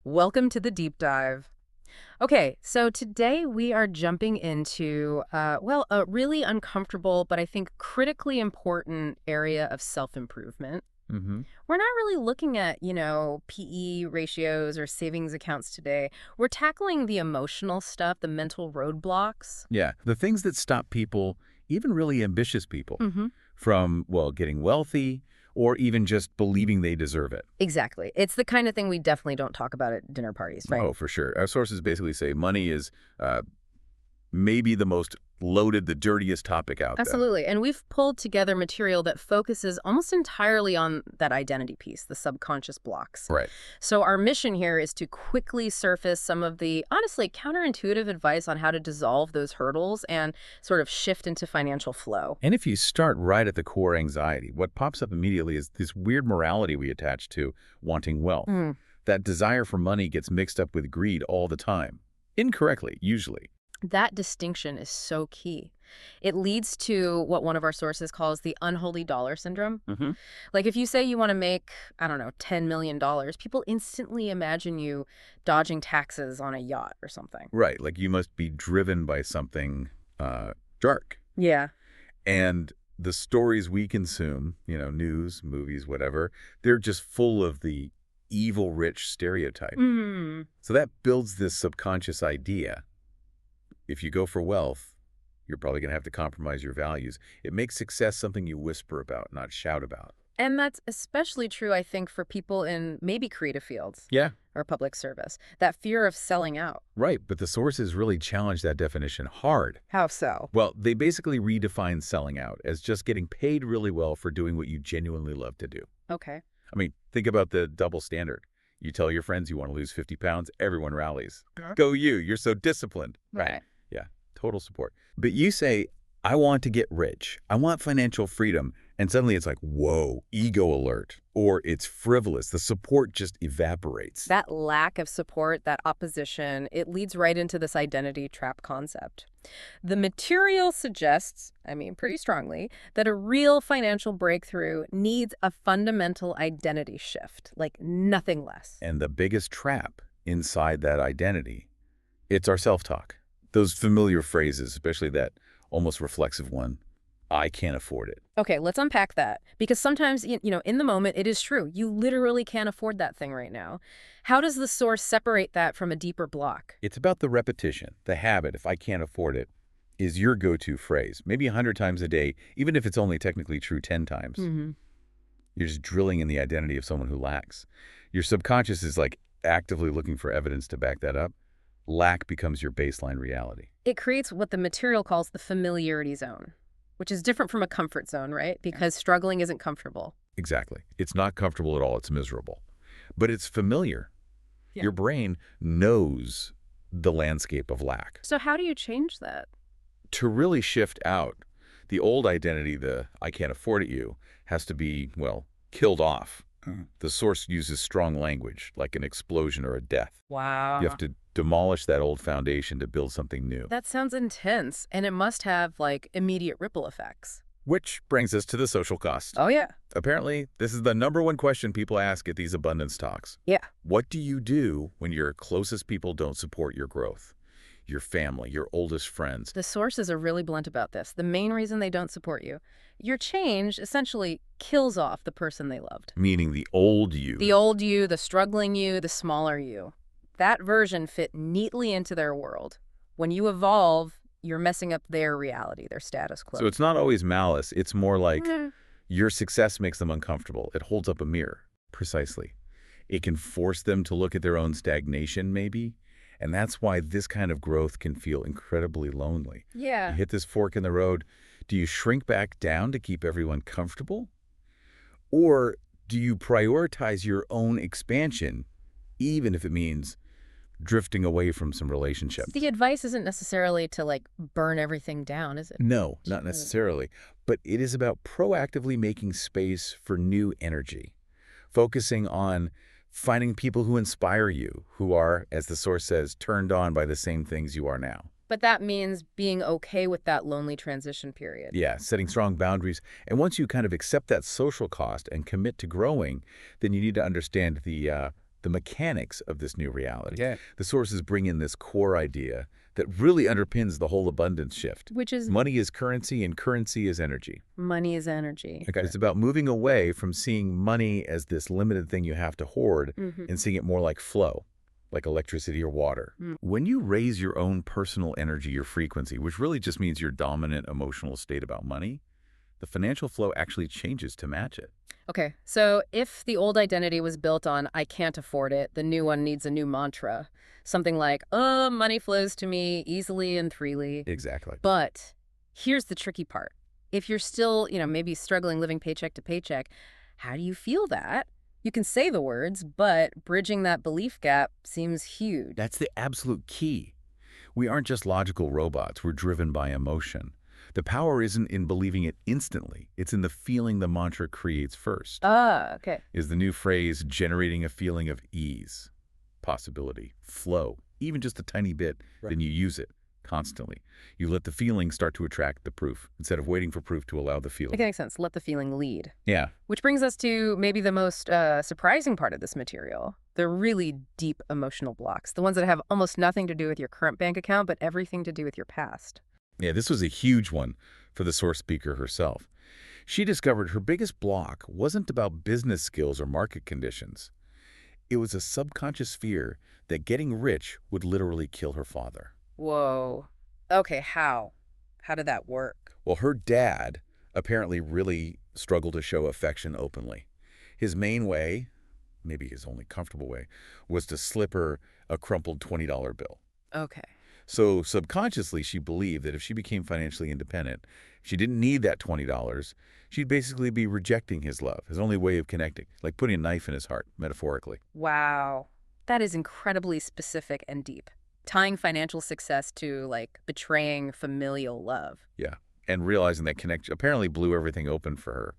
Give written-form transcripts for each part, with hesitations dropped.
Welcome to the deep dive. Okay, so today we are jumping into, a really uncomfortable, but I think critically important area of self-improvement. Hmm. We're not really looking at, PE ratios or savings accounts today. We're tackling the emotional stuff, the mental roadblocks. Yeah, the things that stop people, even really ambitious people, Mm-hmm. from, well, getting wealthy or even just believing they deserve it. Exactly. It's the kind of thing we definitely don't talk about at dinner parties, right? Oh, for sure. Our sources basically say money is uh, maybe the most loaded, the dirtiest topic out there. Absolutely. And we've pulled together material that focuses almost entirely on that identity piece, the subconscious blocks. Right. So our mission here is to quickly surface some of the, honestly, counterintuitive advice on how to dissolve those hurdles and sort of shift into financial flow. And if you start right at the core anxiety, what pops up immediately is this weird morality we attach to wanting wealth. Mm. That desire for money gets mixed up with greed all the time. Incorrectly, usually. That distinction is so key. It leads to what one of our sources calls the unholy dollar syndrome. Hmm. Like if you say you want to make, I don't know, $10 million, people instantly imagine you dodging taxes on a yacht or something. Right, like you must be driven by something dark. Yeah. And the stories we consume, news, movies, whatever, they're just full of the evil rich stereotype. Mm. So that builds this subconscious idea. If you go for wealth, you're probably going to have to compromise your values. It makes success something you whisper about, not shout about. And that's especially true, I think, for people in maybe creative fields Yeah, or public service. That fear of selling out. right. But the sources really challenge that definition hard. How so? Well, they basically redefine selling out as just getting paid really well for doing what you genuinely love to do. Okay. I mean, think about the double standard. You tell your friends you want to lose 50 pounds, everyone rallies. Uh-huh. Go you, you're so disciplined. Right. Yeah, total support. But you say, I want to get rich. I want financial freedom. And suddenly it's like, whoa, ego alert. Or it's frivolous. The support just evaporates. That lack of support, that opposition, it leads right into this identity trap concept. The material suggests, pretty strongly, that a real financial breakthrough needs a fundamental identity shift, like nothing less. And the biggest trap inside that identity, it's our self-talk. Those familiar phrases, especially that almost reflexive one, I can't afford it. Okay, let's unpack that. Because sometimes, in the moment, it is true. You literally can't afford that thing right now. How does the source separate that from a deeper block? It's about the repetition, the habit, if I can't afford it, is your go-to phrase. Maybe 100 times a day, even if it's only technically true 10 times. Mm-hmm. You're just drilling in the identity of someone who lacks. Your subconscious is like actively looking for evidence to back that up. Lack becomes your baseline reality. It creates what the material calls the familiarity zone, which is different from a comfort zone, right? Because struggling isn't comfortable. Exactly. It's not comfortable at all. It's miserable. But it's familiar. Yeah. Your brain knows the landscape of lack. So how do you change that? To really shift out, the old identity, the I can't afford it you, has to be, well, killed off. The source uses strong language, like an explosion or a death. Wow. You have to demolish that old foundation to build something new. That sounds intense, and it must have, immediate ripple effects. Which brings us to the social cost. Oh, yeah. Apparently, this is the #1 question people ask at these abundance talks. Yeah. What do you do when your closest people don't support your growth? Your family, your oldest friends. The sources are really blunt about this. The main reason they don't support you. Your change essentially kills off the person they loved. Meaning the old you. The old you, the struggling you, the smaller you. That version fit neatly into their world. When you evolve, you're messing up their reality, their status quo. So it's not always malice. It's more like your success makes them uncomfortable. It holds up a mirror. Precisely. It can force them to look at their own stagnation, maybe. And that's why this kind of growth can feel incredibly lonely. Yeah. You hit this fork in the road. Do you shrink back down to keep everyone comfortable? Or do you prioritize your own expansion, even if it means drifting away from some relationship? The advice isn't necessarily to, burn everything down, is it? No, not necessarily. But it is about proactively making space for new energy, focusing on finding people who inspire you, who are, as the source says, turned on by the same things you are now. But that means being okay with that lonely transition period. Yeah, setting strong boundaries. And once you kind of accept that social cost and commit to growing, then you need to understand the the mechanics of this new reality. Yeah. The sources bring in this core idea that really underpins the whole abundance shift. Which is Money is currency and currency is energy. money is energy. Okay. It's about moving away from seeing money as this limited thing you have to hoard and seeing it more like flow, like electricity or water. When you raise your own personal energy, your frequency, which really just means your dominant emotional state about money, the financial flow actually changes to match it. Okay, so if the old identity was built on I can't afford it, the new one needs a new mantra. Something like, oh, money flows to me easily and freely. Exactly. But here's the tricky part. If you're still, maybe struggling living paycheck to paycheck, how do you feel that? You can say the words, but bridging that belief gap seems huge. That's the absolute key. We aren't just logical robots. We're driven by emotion. The power isn't in believing it instantly. It's in the feeling the mantra creates first. Okay. Is the new phrase generating a feeling of ease, possibility, flow, even just a tiny bit, Right. then you use it constantly. You let the feeling start to attract the proof instead of waiting for proof to allow the feeling. That makes sense. Let the feeling lead. Yeah, Which brings us to maybe the most surprising part of this material. The really deep emotional blocks. The ones that have almost nothing to do with your current bank account, but everything to do with your past. Yeah, this was a huge one for the source speaker herself. She discovered her biggest block wasn't about business skills or market conditions. It was a subconscious fear that getting rich would literally kill her father. Whoa. Okay, how? How did that work? Well, her dad apparently really struggled to show affection openly. His main way, maybe his only comfortable way, was to slip her a crumpled $20 bill. Okay. So subconsciously, she believed that if she became financially independent, she didn't need that $20, she'd basically be rejecting his love, his only way of connecting, like putting a knife in his heart, metaphorically. Wow. That is incredibly specific and deep. Tying financial success to, betraying familial love. Yeah. And realizing that connection apparently blew everything open for her.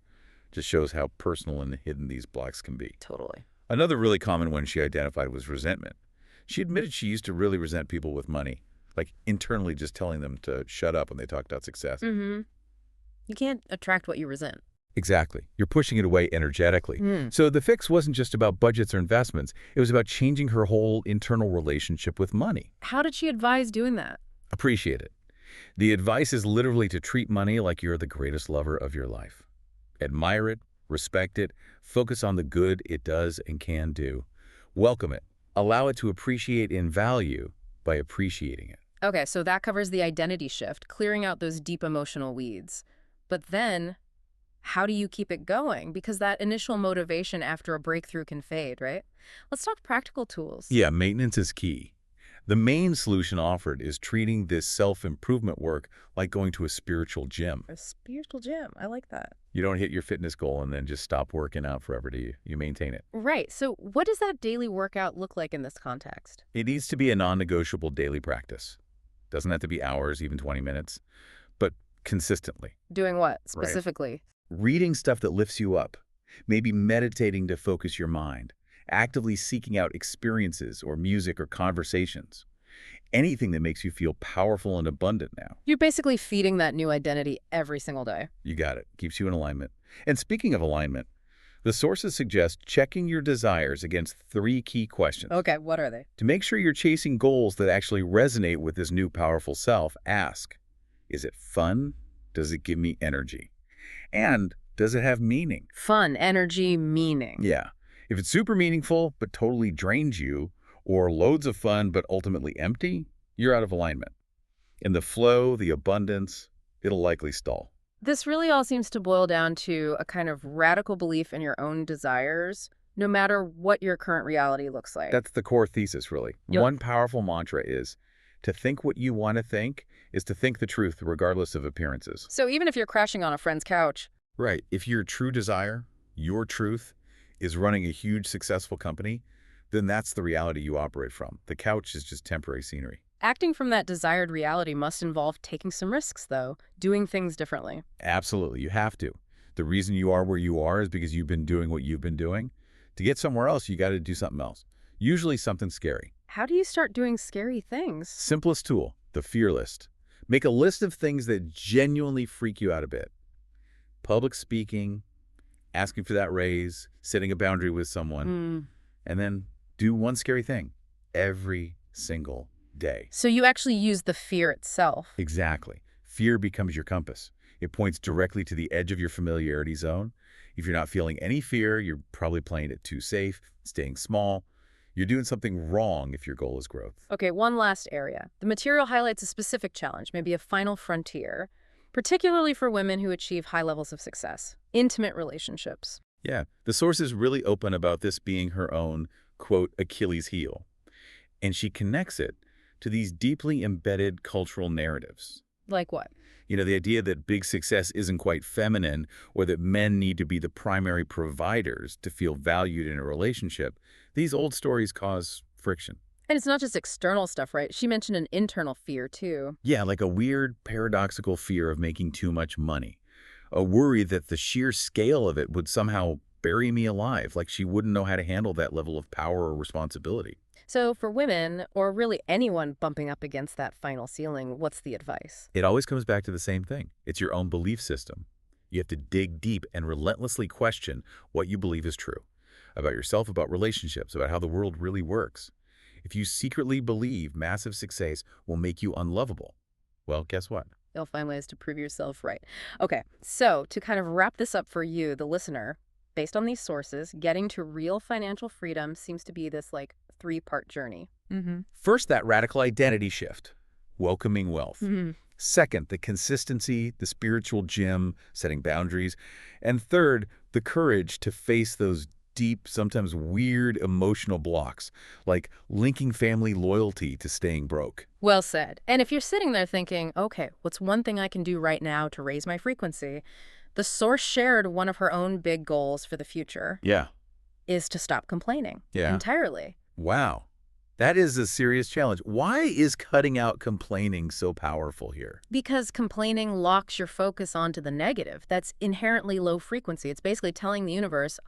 Just shows how personal and hidden these blocks can be. Totally. Another really common one she identified was resentment. She admitted she used to really resent people with money, like internally just telling them to shut up when they talked about success. Mm-hmm. You can't attract what you resent. Exactly. You're pushing it away energetically. So the fix wasn't just about budgets or investments. It was about changing her whole internal relationship with money. How did she advise doing that? Appreciate it. The advice is literally to treat money like you're the greatest lover of your life. Admire it, respect it, focus on the good it does and can do. Welcome it. Allow it to appreciate in value by appreciating it. Okay, so that covers the identity shift, clearing out those deep emotional weeds. But then, how do you keep it going? Because that initial motivation after a breakthrough can fade, right? Let's talk practical tools. Yeah, maintenance is key. The main solution offered is treating this self-improvement work like going to a spiritual gym. A spiritual gym. I like that. You don't hit your fitness goal and then just stop working out forever, do you? You maintain it. Right. So what does that daily workout look like in this context? It needs to be a non-negotiable daily practice. Doesn't have to be hours, even 20 minutes, but consistently. Doing what Right. specifically? Reading stuff that lifts you up, maybe meditating to focus your mind, actively seeking out experiences or music or conversations. Anything that makes you feel powerful and abundant now. You're basically feeding that new identity every single day. You got it. Keeps you in alignment. And speaking of alignment, the sources suggest checking your desires against 3 key questions. Okay, what are they? To make sure you're chasing goals that actually resonate with this new powerful self, ask, is it fun? Does it give me energy? And does it have meaning? Fun, energy, meaning. Yeah. If it's super meaningful but totally drains you, or loads of fun but ultimately empty, you're out of alignment. In the flow, the abundance, it'll likely stall. This really all seems to boil down to a kind of radical belief in your own desires, no matter what your current reality looks like. That's the core thesis, really. Yep. One powerful mantra is, to think what you want to think is to think the truth regardless of appearances. So even if you're crashing on a friend's couch, Right. If your true desire, your truth, is running a huge successful company, then that's the reality you operate from. The couch is just temporary scenery. acting from that desired reality must involve taking some risks, though, doing things differently. Absolutely. You have to. The reason you are where you are is because you've been doing what you've been doing. To get somewhere else, you got to do something else. Usually something scary. How do you start doing scary things? Simplest tool, the fear list. Make a list of things that genuinely freak you out a bit. Public speaking, asking for that raise, setting a boundary with someone, and then Do one scary thing every single day. So you actually use the fear itself. Exactly. Fear becomes your compass. It points directly to the edge of your familiarity zone. If you're not feeling any fear, you're probably playing it too safe, staying small. You're doing something wrong if your goal is growth. Okay, one last area. The material highlights a specific challenge, maybe a final frontier, particularly for women who achieve high levels of success. Intimate relationships. Yeah, the source is really open about this being her own, quote, Achilles heel. And she connects it to these deeply embedded cultural narratives. Like what? You know, the idea that big success isn't quite feminine or that men need to be the primary providers to feel valued in a relationship, these old stories cause friction. And it's not just external stuff, right? She mentioned an internal fear, too. Yeah, like a weird, paradoxical fear of making too much money. A worry that the sheer scale of it would somehow bury me alive, like she wouldn't know how to handle that level of power or responsibility. So for women, or really anyone bumping up against that final ceiling, what's the advice? It always comes back to the same thing. It's your own belief system. You have to dig deep and relentlessly question what you believe is true about yourself, about relationships, about how the world really works. If you secretly believe massive success will make you unlovable, well, guess what? You'll find ways to prove yourself right. Okay, so to kind of wrap this up for you, the listener, based on these sources, getting to real financial freedom seems to be this like three-part journey. First, that radical identity shift, welcoming wealth. Second, the consistency, the spiritual gym, setting boundaries. And third, the courage to face those deep, sometimes weird emotional blocks, like linking family loyalty to staying broke. Well said. And if you're sitting there thinking, okay, what's one thing I can do right now to raise my frequency? The source shared one of her own big goals for the future Yeah. is to stop complaining entirely. Wow. That is a serious challenge. Why is cutting out complaining so powerful here? Because complaining locks your focus onto the negative. That's inherently low frequency. It's basically telling the universe,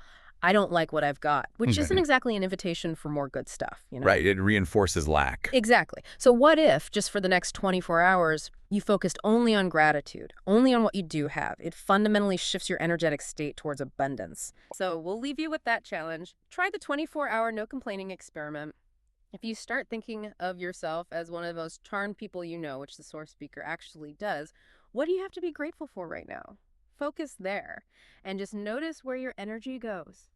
I don't like what I've got, which isn't exactly an invitation for more good stuff, you know? Right, it reinforces lack. Exactly. So what if, just for the next 24 hours, you focused only on gratitude, only on what you do have? It fundamentally shifts your energetic state towards abundance. So we'll leave you with that challenge. Try the 24-hour no complaining experiment. If you start thinking of yourself as one of the most charmed people you know, which the source speaker actually does, what do you have to be grateful for right now? Focus there and just notice where your energy goes.